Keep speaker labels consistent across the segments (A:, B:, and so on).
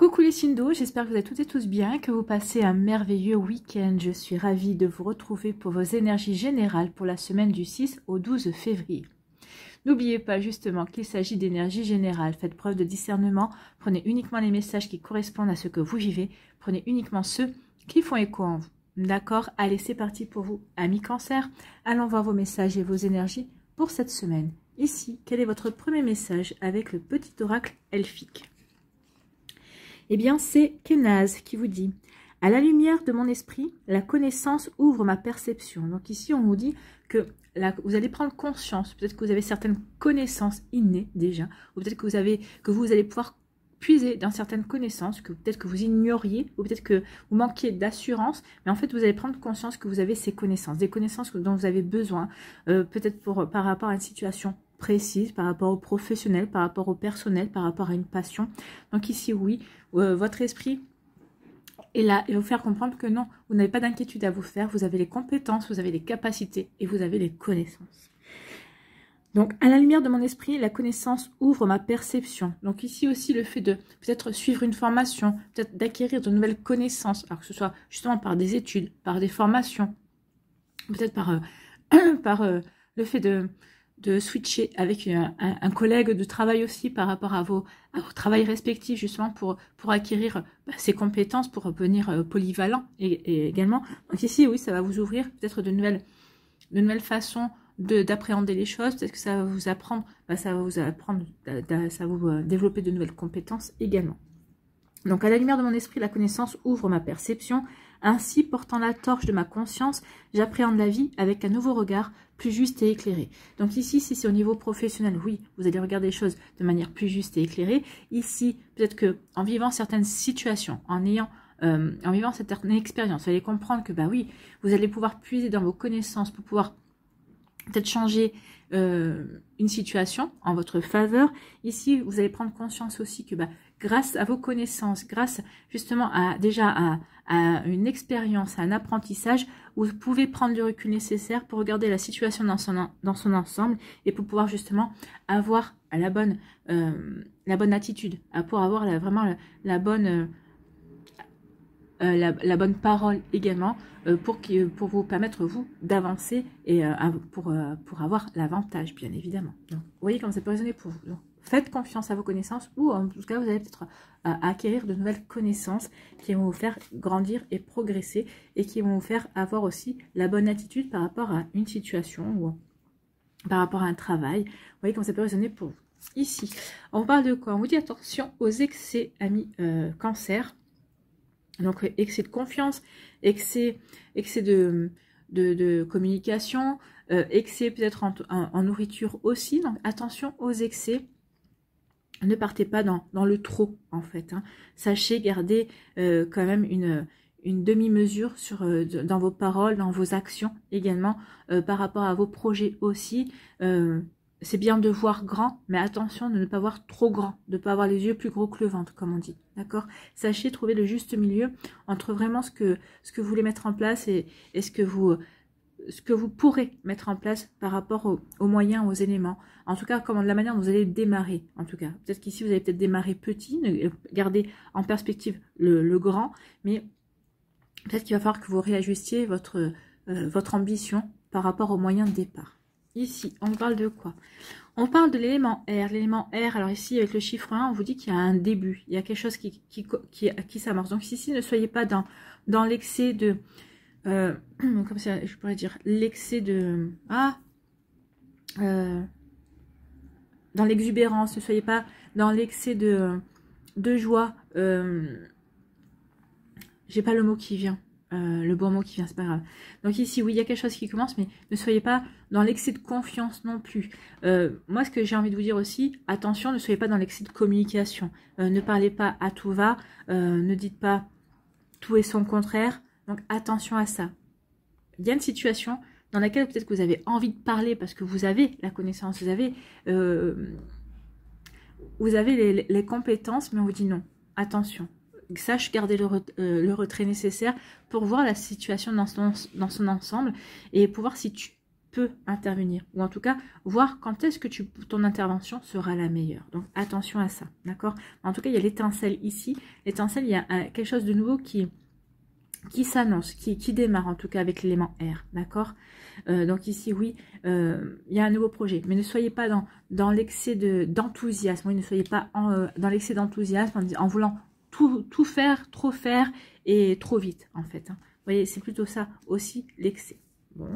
A: Coucou les Sindo, j'espère que vous allez toutes et tous bien, que vous passez un merveilleux week-end. Je suis ravie de vous retrouver pour vos énergies générales pour la semaine du 6 au 12 février. N'oubliez pas justement qu'il s'agit d'énergie générale. Faites preuve de discernement, prenez uniquement les messages qui correspondent à ce que vous vivez, prenez uniquement ceux qui font écho en vous. D'accord? Allez, c'est parti pour vous, amis Cancer. Allons voir vos messages et vos énergies pour cette semaine. Ici, quel est votre premier message avec le petit oracle elfique? Eh bien, c'est Kenaz qui vous dit « À la lumière de mon esprit, la connaissance ouvre ma perception. » Donc ici, on vous dit que vous allez prendre conscience, peut-être que vous avez certaines connaissances innées déjà, ou peut-être que vous allez pouvoir puiser dans certaines connaissances, que peut-être que vous ignoriez, ou peut-être que vous manquiez d'assurance, mais en fait, vous allez prendre conscience que vous avez ces connaissances, des connaissances dont vous avez besoin, peut-être par rapport à une situation précise, par rapport au professionnel, par rapport au personnel, par rapport à une passion. Donc ici, oui, votre esprit est là et vous faire comprendre que non, vous n'avez pas d'inquiétude à vous faire, vous avez les compétences, vous avez les capacités et vous avez les connaissances. Donc, à la lumière de mon esprit, la connaissance ouvre ma perception. Donc ici aussi, le fait de peut-être suivre une formation, peut-être d'acquérir de nouvelles connaissances, alors que ce soit justement par des études, par des formations, peut-être par le fait de switcher avec un collègue de travail aussi par rapport à vos travails respectifs, justement pour acquérir ces compétences, pour devenir polyvalent et également. Donc ici, oui, ça va vous ouvrir peut-être de nouvelles façons d'appréhender les choses. Peut-être que ça va vous apprendre, ça va vous développer de nouvelles compétences également. Donc, à la lumière de mon esprit, la connaissance ouvre ma perception. Ainsi, portant la torche de ma conscience, j'appréhende la vie avec un nouveau regard, plus juste et éclairé. Donc ici, si c'est au niveau professionnel, oui, vous allez regarder les choses de manière plus juste et éclairée. Ici, peut-être que en vivant certaines situations, en vivant certaines expériences, vous allez comprendre que, bah oui, vous allez pouvoir puiser dans vos connaissances pour pouvoir peut-être changer une situation en votre faveur. Ici, vous allez prendre conscience aussi que grâce à vos connaissances, grâce justement à une expérience, à un apprentissage, vous pouvez prendre du recul nécessaire pour regarder la situation dans son ensemble et pour pouvoir justement avoir la bonne attitude, pour avoir vraiment la bonne parole également, pour vous permettre, vous, d'avancer et pour avoir l'avantage, bien évidemment. Donc, vous voyez comment ça peut résonner pour vous. Donc, faites confiance à vos connaissances ou en tout cas, vous allez peut-être acquérir de nouvelles connaissances qui vont vous faire grandir et progresser et qui vont vous faire avoir aussi la bonne attitude par rapport à une situation ou par rapport à un travail. Vous voyez comment ça peut résonner pour vous. Ici, on parle de quoi? On vous dit attention aux excès, amis Cancer. Donc, excès de confiance, excès de communication, excès peut-être en nourriture aussi. Donc, attention aux excès. Ne partez pas dans le trop, en fait. Hein. Sachez garder quand même une demi-mesure dans vos paroles, dans vos actions également, par rapport à vos projets aussi. C'est bien de voir grand, mais attention de ne pas voir trop grand, de ne pas avoir les yeux plus gros que le ventre, comme on dit. D'accord? Sachez trouver le juste milieu entre vraiment ce que vous voulez mettre en place et ce que vous pourrez mettre en place par rapport aux moyens, aux éléments. En tout cas, la manière dont vous allez démarrer. En tout cas, peut-être qu'ici, vous allez peut-être démarrer petit, garder en perspective le grand, mais peut-être qu'il va falloir que vous réajustiez votre ambition par rapport aux moyens de départ. Ici, on parle de quoi? On parle de l'élément R. L'élément R, alors ici, avec le chiffre 1, on vous dit qu'il y a un début. Il y a quelque chose qui s'amorce. Donc ici, ne soyez pas dans l'excès de... comme ça, je pourrais dire l'excès de... dans l'exubérance. Ne soyez pas dans l'excès de joie. J'ai pas le mot qui vient. Le bon mot qui vient, c'est pas grave. Donc ici, oui, il y a quelque chose qui commence, mais ne soyez pas dans l'excès de confiance non plus. Moi, ce que j'ai envie de vous dire aussi, attention, ne soyez pas dans l'excès de communication. Ne parlez pas à tout va, ne dites pas tout et son contraire. Donc attention à ça. Il y a une situation dans laquelle peut-être que vous avez envie de parler parce que vous avez la connaissance, vous avez les compétences, mais on vous dit non, attention. Sache garder le retrait nécessaire pour voir la situation dans son ensemble et pour voir si peut intervenir, ou en tout cas voir quand est-ce que ton intervention sera la meilleure. Donc attention à ça, d'accord? En tout cas, il y a l'étincelle ici. L'étincelle, il y a quelque chose de nouveau qui s'annonce, qui démarre en tout cas avec l'élément R, d'accord? Donc ici, oui, il y a un nouveau projet, mais ne soyez pas dans l'excès d'enthousiasme, oui, ne soyez pas dans l'excès d'enthousiasme en voulant tout faire, trop faire et trop vite, en fait. Hein. Vous voyez, c'est plutôt ça aussi, l'excès. Bon.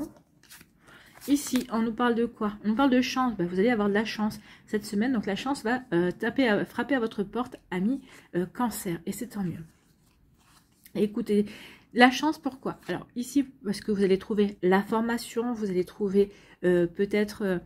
A: Ici, on nous parle de quoi? On nous parle de chance. Ben, vous allez avoir de la chance cette semaine. Donc, la chance va frapper à votre porte, ami Cancer. Et c'est tant mieux. Écoutez, la chance, pourquoi? Alors, ici, parce que vous allez trouver la formation, vous allez trouver peut-être...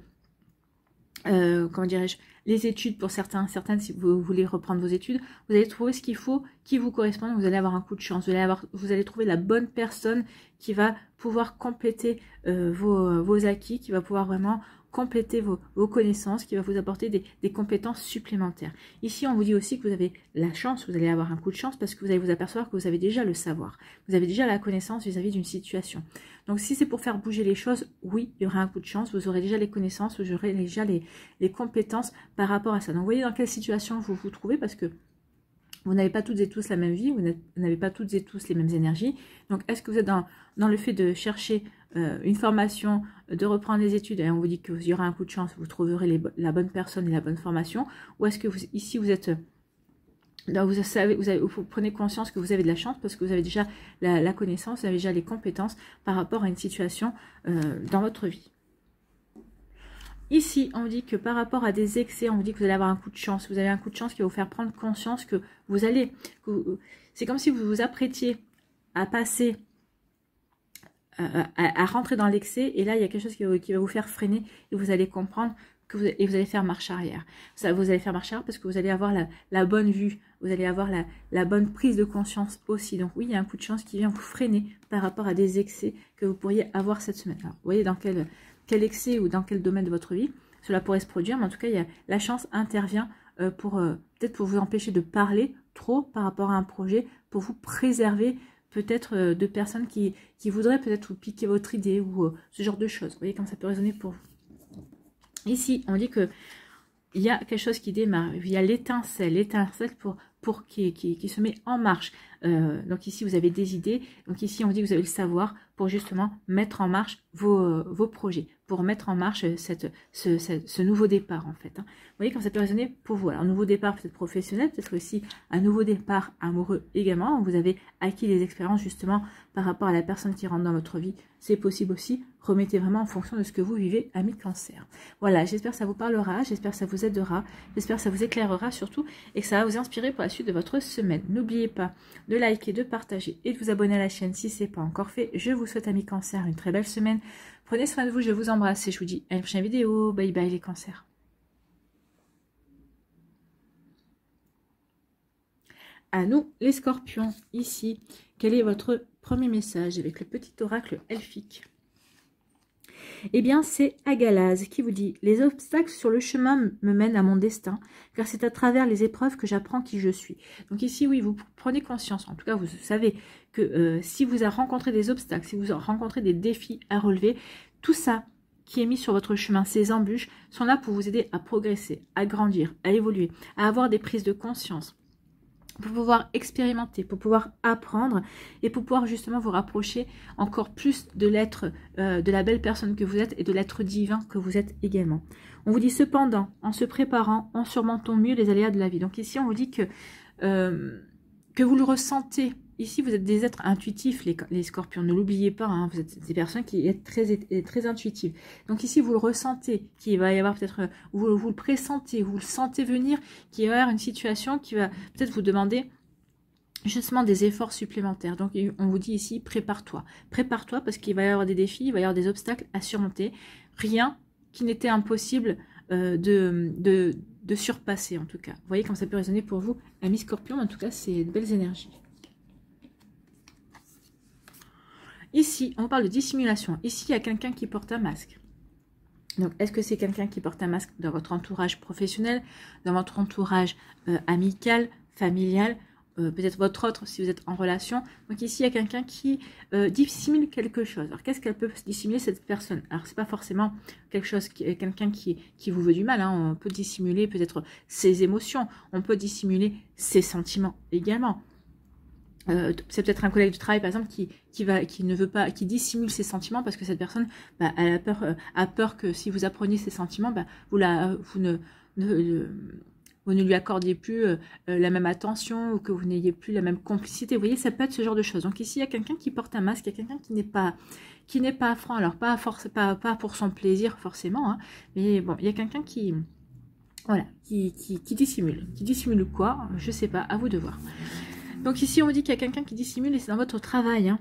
A: comment dirais-je, les études pour certaines, si vous voulez reprendre vos études, vous allez trouver ce qu'il faut, qui vous correspond, vous allez avoir un coup de chance, vous allez trouver la bonne personne qui va pouvoir compléter vos acquis, qui va pouvoir vraiment compléter vos connaissances, qui va vous apporter des compétences supplémentaires. Ici, on vous dit aussi que vous avez la chance, vous allez avoir un coup de chance parce que vous allez vous apercevoir que vous avez déjà le savoir. Vous avez déjà la connaissance vis-à-vis d'une situation. Donc, si c'est pour faire bouger les choses, oui, il y aura un coup de chance. Vous aurez déjà les connaissances, vous aurez déjà les compétences par rapport à ça. Donc, vous voyez dans quelle situation vous vous trouvez parce que vous n'avez pas toutes et tous la même vie, vous n'avez pas toutes et tous les mêmes énergies. Donc, est-ce que vous êtes dans le fait de chercher une formation, de reprendre les études, et on vous dit qu'il y aura un coup de chance, vous trouverez la bonne personne et la bonne formation, ou est-ce que ici vous êtes... vous prenez conscience que vous avez de la chance parce que vous avez déjà la connaissance, vous avez déjà les compétences par rapport à une situation dans votre vie. Ici, on dit que par rapport à des excès, on vous dit que vous allez avoir un coup de chance. Vous avez un coup de chance qui va vous faire prendre conscience que vous allez... C'est comme si vous vous apprêtiez à passer, à rentrer dans l'excès. Et là, il y a quelque chose qui va vous faire freiner et vous allez comprendre que vous allez faire marche arrière. Vous allez faire marche arrière parce que vous allez avoir la bonne vue. Vous allez avoir la bonne prise de conscience aussi. Donc oui, il y a un coup de chance qui vient vous freiner par rapport à des excès que vous pourriez avoir cette semaine. Alors, vous voyez dans quel excès ou dans quel domaine de votre vie cela pourrait se produire, mais en tout cas, la chance intervient peut-être pour vous empêcher de parler trop par rapport à un projet, pour vous préserver peut-être de personnes qui voudraient peut-être vous piquer votre idée ou ce genre de choses. Vous voyez comme ça peut résonner pour vous. Ici, on dit que il y a quelque chose qui démarre, il y a l'étincelle qui se met en marche. Donc ici, vous avez des idées. Donc ici, on dit que vous avez le savoir pour justement mettre en marche vos projets, pour mettre en marche ce nouveau départ en fait. Hein. Vous voyez comme ça peut résonner pour vous. Alors, nouveau départ peut-être professionnel, peut-être aussi un nouveau départ amoureux également. Vous avez acquis des expériences justement par rapport à la personne qui rentre dans votre vie. C'est possible aussi. Remettez vraiment en fonction de ce que vous vivez, amis Cancer. Voilà, j'espère que ça vous parlera, j'espère que ça vous aidera, j'espère que ça vous éclairera surtout et que ça va vous inspirer pour la suite de votre semaine. N'oubliez pas de liker, de partager et de vous abonner à la chaîne si ce n'est pas encore fait. Je vous souhaite, amis Cancer, une très belle semaine. Prenez soin de vous, je vous embrasse et je vous dis à une prochaine vidéo. Bye bye les Cancers. À nous les Scorpions, ici, quel est votre premier message avec le petit oracle elfique? Eh bien, c'est Agalaz qui vous dit « Les obstacles sur le chemin me mènent à mon destin, car c'est à travers les épreuves que j'apprends qui je suis. » Donc ici, oui, vous prenez conscience, en tout cas, vous savez que si vous avez rencontré des obstacles, si vous avez rencontré des défis à relever, tout ça qui est mis sur votre chemin, ces embûches, sont là pour vous aider à progresser, à grandir, à évoluer, à avoir des prises de conscience, pour pouvoir expérimenter, pour pouvoir apprendre et pour pouvoir justement vous rapprocher encore plus de l'être, de la belle personne que vous êtes et de l'être divin que vous êtes également. On vous dit cependant, en se préparant, en surmontant mieux les aléas de la vie. Donc ici, on vous dit que vous le ressentez. Ici, vous êtes des êtres intuitifs, les Scorpions. Ne l'oubliez pas, hein, vous êtes des personnes qui êtes très intuitives. Donc ici, vous le ressentez, qu'il va y avoir peut-être, vous le pressentez, vous le sentez venir, qu'il va y avoir une situation qui va peut-être vous demander justement des efforts supplémentaires. Donc, on vous dit ici, prépare-toi. Prépare-toi parce qu'il va y avoir des défis, il va y avoir des obstacles à surmonter. Rien qui n'était impossible de surpasser, en tout cas. Vous voyez comme ça peut résonner pour vous, amis Scorpions. En tout cas, c'est de belles énergies. Ici, on parle de dissimulation. Ici, il y a quelqu'un qui porte un masque. Donc, est-ce que c'est quelqu'un qui porte un masque dans votre entourage professionnel, dans votre entourage amical, familial, peut-être votre autre si vous êtes en relation. Donc ici, il y a quelqu'un qui dissimule quelque chose. Alors, qu'est-ce qu'elle peut dissimuler, cette personne? Alors, c'est pas forcément quelque chose, quelqu'un qui vous veut du mal. Hein. On peut dissimuler peut-être ses émotions. On peut dissimuler ses sentiments également. C'est peut-être un collègue de travail, par exemple, qui ne veut pas, qui dissimule ses sentiments parce que cette personne, bah, elle a peur que si vous appreniez ses sentiments, bah, vous ne lui accordiez plus la même attention ou que vous n'ayez plus la même complicité. Vous voyez, ça peut être ce genre de choses. Donc ici, il y a quelqu'un qui porte un masque, il y a quelqu'un qui n'est pas franc. Alors, pas pour son plaisir forcément, hein, mais bon, il y a quelqu'un qui... Voilà, qui dissimule. Qui dissimule quoi? Je sais pas, à vous de voir. Donc ici, on vous dit qu'il y a quelqu'un qui dissimule et c'est dans votre travail. Hein.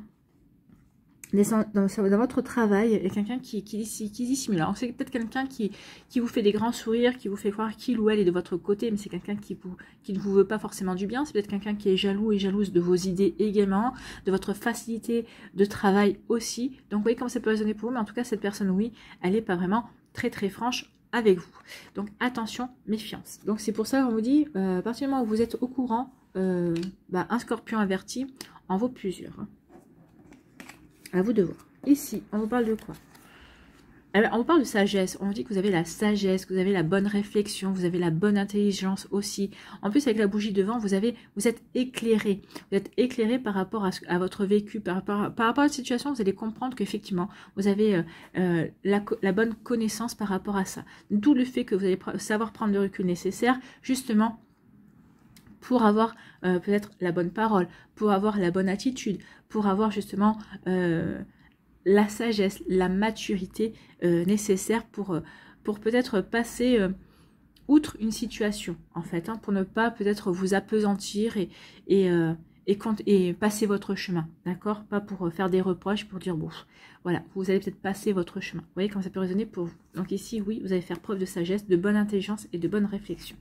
A: Dans votre travail, il y a quelqu'un qui dissimule. Alors c'est peut-être quelqu'un qui vous fait des grands sourires, qui vous fait croire qu'il ou elle est de votre côté, mais c'est quelqu'un qui ne vous veut pas forcément du bien. C'est peut-être quelqu'un qui est jaloux et jalouse de vos idées également, de votre facilité de travail aussi. Donc vous voyez comment ça peut résonner pour vous, mais en tout cas, cette personne, oui, elle n'est pas vraiment très très franche avec vous. Donc attention, méfiance. Donc c'est pour ça qu'on vous dit, à partir du moment où vous êtes au courant, un scorpion averti en vaut plusieurs. Hein. À vous de voir. Ici, on vous parle de quoi? On vous parle de sagesse. On vous dit que vous avez la sagesse, que vous avez la bonne réflexion, vous avez la bonne intelligence aussi. En plus, avec la bougie devant, vous êtes éclairé. Vous êtes éclairé par rapport à votre vécu, par rapport à la situation. Vous allez comprendre qu'effectivement, vous avez la bonne connaissance par rapport à ça. D'où le fait que vous allez savoir prendre le recul nécessaire, justement, pour avoir peut-être la bonne parole, pour avoir la bonne attitude, pour avoir justement la sagesse, la maturité nécessaire pour peut-être passer outre une situation, en fait, hein, pour ne pas peut-être vous appesantir et passer votre chemin, d'accord? Pas pour faire des reproches, pour dire, bon, voilà, vous allez peut-être passer votre chemin. Vous voyez comment ça peut résonner pour vous. Donc ici, oui, vous allez faire preuve de sagesse, de bonne intelligence et de bonne réflexion.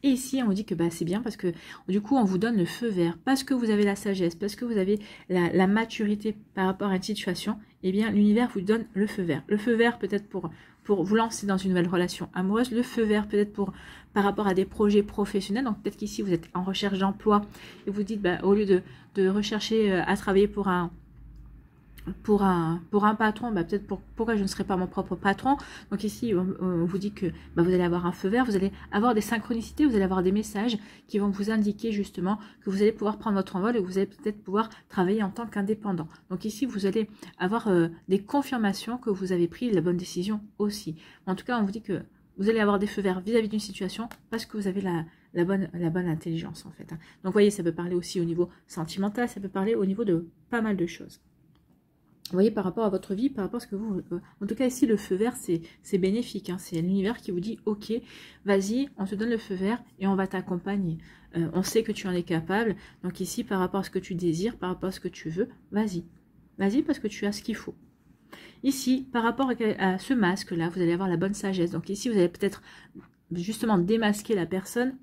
A: Et ici, on vous dit que c'est bien parce que du coup, on vous donne le feu vert. Parce que vous avez la sagesse, parce que vous avez la maturité par rapport à une situation, eh bien, l'univers vous donne le feu vert. Le feu vert peut-être pour vous lancer dans une nouvelle relation amoureuse. Le feu vert peut-être par rapport à des projets professionnels. Donc peut-être qu'ici, vous êtes en recherche d'emploi et vous dites, au lieu de rechercher à travailler pour un patron, peut-être pourquoi je ne serais pas mon propre patron. Donc ici, on vous dit que vous allez avoir un feu vert, vous allez avoir des synchronicités, vous allez avoir des messages qui vont vous indiquer justement que vous allez pouvoir prendre votre envol et que vous allez peut-être pouvoir travailler en tant qu'indépendant. Donc ici, vous allez avoir des confirmations que vous avez pris la bonne décision aussi. En tout cas, on vous dit que vous allez avoir des feux verts vis-à-vis d'une situation parce que vous avez la bonne intelligence en fait. Hein. Donc vous voyez, ça peut parler aussi au niveau sentimental, ça peut parler au niveau de pas mal de choses. Vous voyez, par rapport à votre vie, par rapport à ce que vous... en tout cas, ici, le feu vert, c'est bénéfique. Hein, c'est l'univers qui vous dit, ok, vas-y, on te donne le feu vert et on va t'accompagner. On sait que tu en es capable. Donc ici, par rapport à ce que tu désires, par rapport à ce que tu veux, vas-y. Vas-y parce que tu as ce qu'il faut. Ici, par rapport à ce masque-là, vous allez avoir la bonne sagesse. Donc ici, vous allez peut-être justement démasquer la personne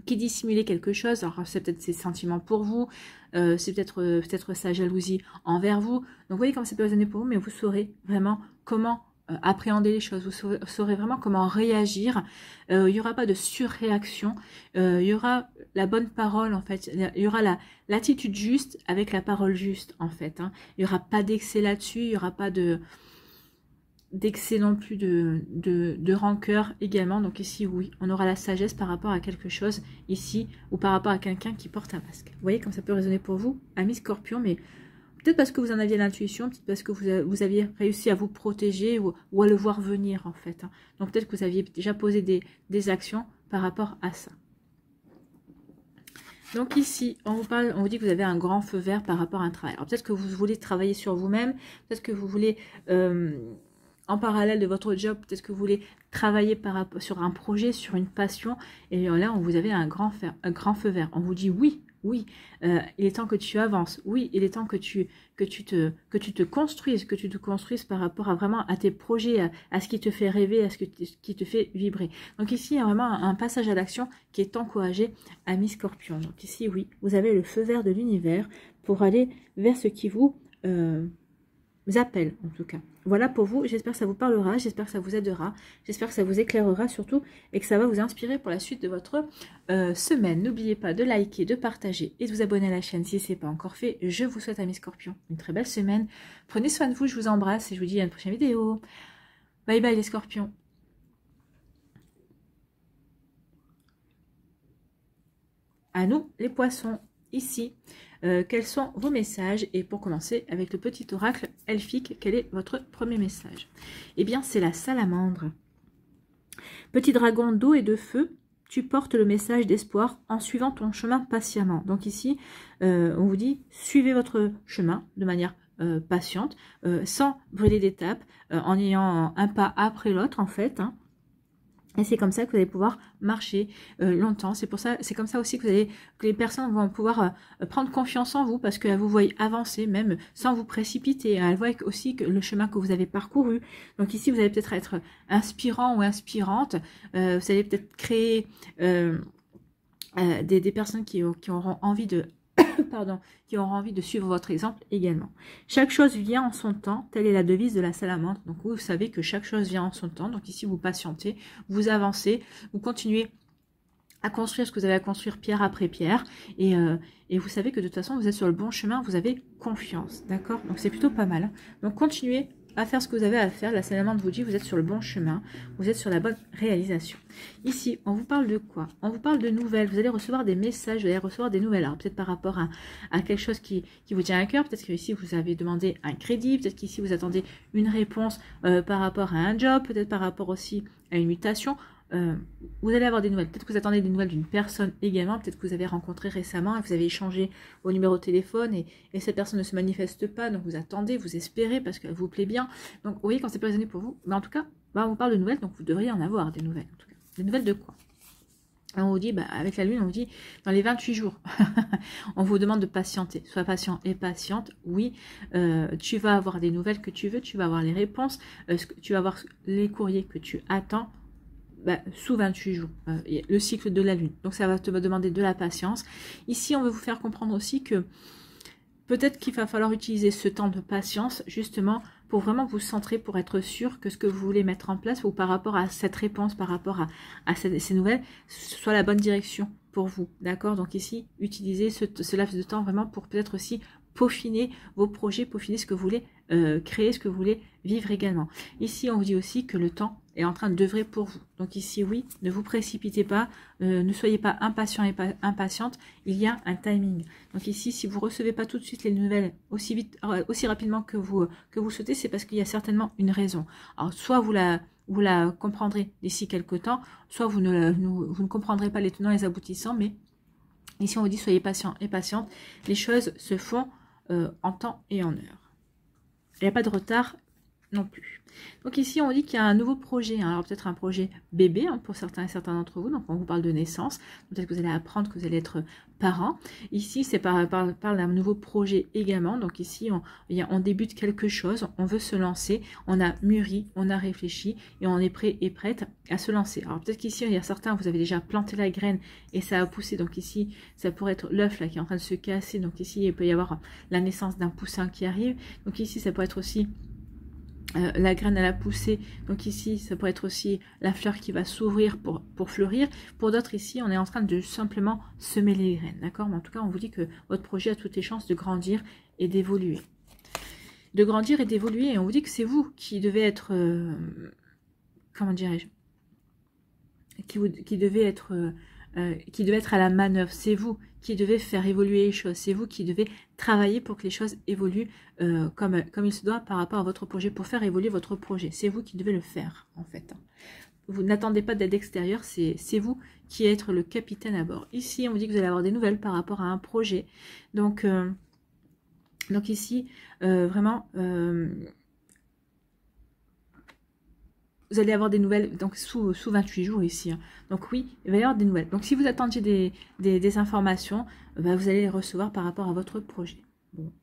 A: qui dissimulait quelque chose. Alors c'est peut-être ses sentiments pour vous, c'est peut-être sa jalousie envers vous. Donc vous voyez comme ça peut résonner pour vous, mais vous saurez vraiment comment appréhender les choses, vous saurez vraiment comment réagir. Il n'y aura pas de surréaction, il y aura la bonne parole en fait, il y aura l'attitude juste avec la parole juste en fait. Hein. Il n'y aura pas d'excès là-dessus, il n'y aura pas d'excès non plus de rancœur également. Donc ici, oui, on aura la sagesse par rapport à quelque chose ici ou par rapport à quelqu'un qui porte un masque. Vous voyez comme ça peut résonner pour vous, amis Scorpion, mais peut-être parce que vous en aviez l'intuition, peut-être parce que vous aviez réussi à vous protéger ou à le voir venir en fait. Hein. Donc peut-être que vous aviez déjà posé des actions par rapport à ça. Donc ici, on vous dit que vous avez un grand feu vert par rapport à un travail. Alors peut-être que vous voulez travailler sur vous-même, peut-être que vous voulez... en parallèle de votre job, peut-être que vous voulez travailler sur un projet, sur une passion, et là, vous avez un grand feu vert. On vous dit oui, oui, il est temps que tu avances, oui, il est temps que tu te construises par rapport à tes projets, à ce qui te fait rêver, à ce qui te fait vibrer. Donc ici, il y a vraiment un passage à l'action qui est encouragé, amis Scorpion. Donc ici, oui, vous avez le feu vert de l'univers pour aller vers ce qui vous appelle en tout cas. Voilà pour vous, j'espère que ça vous parlera, j'espère que ça vous aidera, j'espère que ça vous éclairera surtout et que ça va vous inspirer pour la suite de votre semaine. N'oubliez pas de liker, de partager et de vous abonner à la chaîne si ce n'est pas encore fait. Je vous souhaite, amis scorpions, une très belle semaine. Prenez soin de vous, je vous embrasse et je vous dis à une prochaine vidéo. Bye bye les scorpions. À nous les poissons, ici. Quels sont vos messages? Et pour commencer avec le petit oracle elfique, quel est votre premier message? Eh bien, c'est la salamandre. Petit dragon d'eau et de feu, tu portes le message d'espoir en suivant ton chemin patiemment. Donc ici, on vous dit, suivez votre chemin de manière patiente, sans brûler d'étapes, en ayant un pas après l'autre en fait, hein. Et c'est comme ça que vous allez pouvoir marcher longtemps. C'est pour ça, c'est comme ça aussi que les personnes vont pouvoir prendre confiance en vous parce qu'elles vous voient avancer même sans vous précipiter. Elles voient aussi que le chemin que vous avez parcouru. Donc ici, vous allez peut-être être inspirant ou inspirante. Vous allez peut-être créer des personnes qui auront envie de pardon, qui auront envie de suivre votre exemple également. Chaque chose vient en son temps, telle est la devise de la salamandre. Donc vous savez que chaque chose vient en son temps. Donc ici vous patientez, vous avancez, vous continuez à construire ce que vous avez à construire pierre après pierre. Et vous savez que de toute façon vous êtes sur le bon chemin, vous avez confiance. D'accord? Donc c'est plutôt pas mal. Hein. Donc continuez à faire ce que vous avez à faire. La salamandre vous dit vous êtes sur le bon chemin, vous êtes sur la bonne réalisation. Ici, on vous parle de quoi? On vous parle de nouvelles. Vous allez recevoir des messages, vous allez recevoir des nouvelles. Alors peut-être par rapport à quelque chose qui vous tient à cœur. Peut-être que ici vous avez demandé un crédit. Peut-être qu'ici vous attendez une réponse par rapport à un job. Peut-être par rapport aussi à une mutation. Vous allez avoir des nouvelles. Peut-être que vous attendez des nouvelles d'une personne également. Peut-être que vous avez rencontré récemment et vous avez échangé vos numéros de téléphone et cette personne ne se manifeste pas. Donc vous attendez, vous espérez parce qu'elle vous plaît bien. Donc vous voyez quand c'est pas raisonné pour vous. Mais en tout cas, on vous parle de nouvelles. Donc vous devriez en avoir des nouvelles. En tout cas. Des nouvelles de quoi? On vous dit, avec la lune, on vous dit dans les 28 jours. On vous demande de patienter. Sois patient et patiente. Oui, tu vas avoir des nouvelles que tu veux. Tu vas avoir les réponses. Tu vas avoir les courriers que tu attends. Sous 28 jours, le cycle de la lune. Donc ça va te demander de la patience. Ici, on veut vous faire comprendre aussi que peut-être qu'il va falloir utiliser ce temps de patience justement pour vraiment vous centrer, pour être sûr que ce que vous voulez mettre en place ou par rapport à cette réponse, par rapport à ces nouvelles, soit la bonne direction pour vous. D'accord? Donc ici, utilisez ce laps de temps vraiment pour peut-être aussi peaufiner vos projets, peaufiner ce que vous voulez créer, ce que vous voulez vivre également. Ici, on vous dit aussi que le temps est en train d'œuvrer pour vous. Donc ici, oui, ne vous précipitez pas, ne soyez pas impatient et pas impatiente, il y a un timing. Donc ici, si vous ne recevez pas tout de suite les nouvelles aussi vite, aussi rapidement que vous souhaitez, c'est parce qu'il y a certainement une raison. Alors, soit vous la comprendrez d'ici quelques temps, soit vous ne comprendrez pas les tenants et les aboutissants, mais ici, on vous dit soyez patient et patiente, les choses se font en temps et en heure. Il n'y a pas de retard non plus. Donc ici, on dit qu'il y a un nouveau projet. Hein. Alors peut-être un projet bébé hein, pour certains et certains d'entre vous. Donc on vous parle de naissance. Peut-être que vous allez apprendre que vous allez être parent. Ici, c'est parle d'un nouveau projet également. Donc ici, on débute quelque chose. On veut se lancer. On a mûri, on a réfléchi et on est prêt et prête à se lancer. Alors peut-être qu'ici, il y a certains, vous avez déjà planté la graine et ça a poussé. Donc ici, ça pourrait être l'œuf là qui est en train de se casser. Donc ici, il peut y avoir la naissance d'un poussin qui arrive. Donc ici, ça peut être aussi la graine elle a poussé, donc ici ça pourrait être aussi la fleur qui va s'ouvrir pour fleurir. Pour d'autres ici on est en train de simplement semer les graines, d'accord? Mais en tout cas on vous dit que votre projet a toutes les chances de grandir et d'évoluer. De grandir et d'évoluer, et on vous dit que c'est vous qui devez être, comment dirais-je, qui devez être à la manœuvre, c'est vous qui devez faire évoluer les choses, c'est vous qui devez travailler pour que les choses évoluent comme il se doit par rapport à votre projet, pour faire évoluer votre projet, c'est vous qui devez le faire en fait. Vous n'attendez pas d'aide extérieure, c'est vous qui êtes le capitaine à bord. Ici on vous dit que vous allez avoir des nouvelles par rapport à un projet, donc ici vraiment vous allez avoir des nouvelles donc sous 28 jours ici. Hein. Donc oui, il va y avoir des nouvelles. Donc si vous attendiez des informations, vous allez les recevoir par rapport à votre projet. Bon.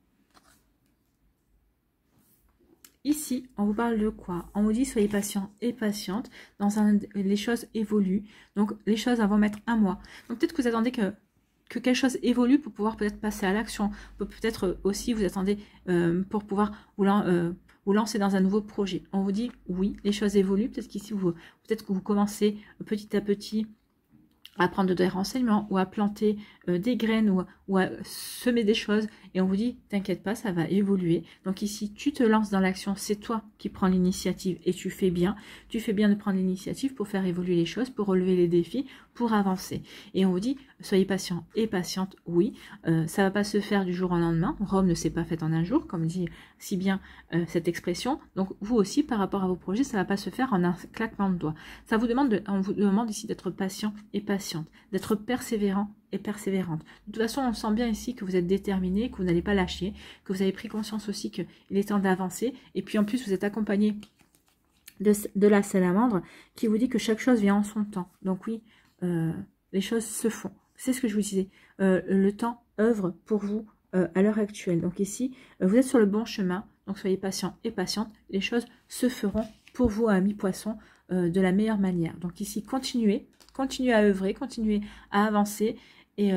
A: Ici, on vous parle de quoi? On vous dit soyez patient et patiente. Les choses évoluent. Donc les choses vont mettre un mois. Donc peut-être que vous attendez que que quelque chose évolue pour pouvoir peut-être passer à l'action. Peut-être aussi vous attendez pour pouvoir vous lancer dans un nouveau projet. On vous dit oui, les choses évoluent. Peut-être qu'ici, peut-être que vous commencez petit à petit à prendre des renseignements ou à planter des graines ou à semer des choses et on vous dit t'inquiète pas, ça va évoluer. Donc ici tu te lances dans l'action, c'est toi qui prends l'initiative et tu fais bien de prendre l'initiative pour faire évoluer les choses, pour relever les défis, pour avancer. Et on vous dit soyez patient et patiente, oui, ça va pas se faire du jour au lendemain, Rome ne s'est pas faite en un jour comme dit si bien cette expression. Donc vous aussi par rapport à vos projets, ça va pas se faire en un claquement de doigts. On vous demande ici d'être patient et patiente, d'être persévérant et persévérante. De toute façon, on sent bien ici que vous êtes déterminé, que vous n'allez pas lâcher, que vous avez pris conscience aussi qu'il est temps d'avancer. Et puis en plus, vous êtes accompagné de la salamandre qui vous dit que chaque chose vient en son temps. Donc oui, les choses se font. C'est ce que je vous disais. Le temps œuvre pour vous à l'heure actuelle. Donc ici, vous êtes sur le bon chemin. Donc soyez patient et patiente. Les choses se feront pour vous, amis poissons, de la meilleure manière. Donc ici, continuez à œuvrer, continuez à avancer. Et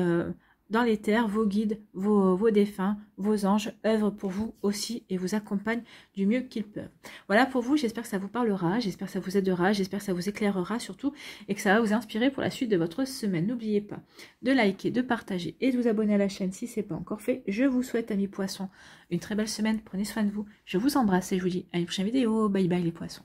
A: dans les terres, vos guides, vos défunts, vos anges œuvrent pour vous aussi et vous accompagnent du mieux qu'ils peuvent. Voilà pour vous, j'espère que ça vous parlera, j'espère que ça vous aidera, j'espère que ça vous éclairera surtout et que ça va vous inspirer pour la suite de votre semaine. N'oubliez pas de liker, de partager et de vous abonner à la chaîne si ce n'est pas encore fait. Je vous souhaite, amis poissons, une très belle semaine, prenez soin de vous, je vous embrasse et je vous dis à une prochaine vidéo. Bye bye les poissons.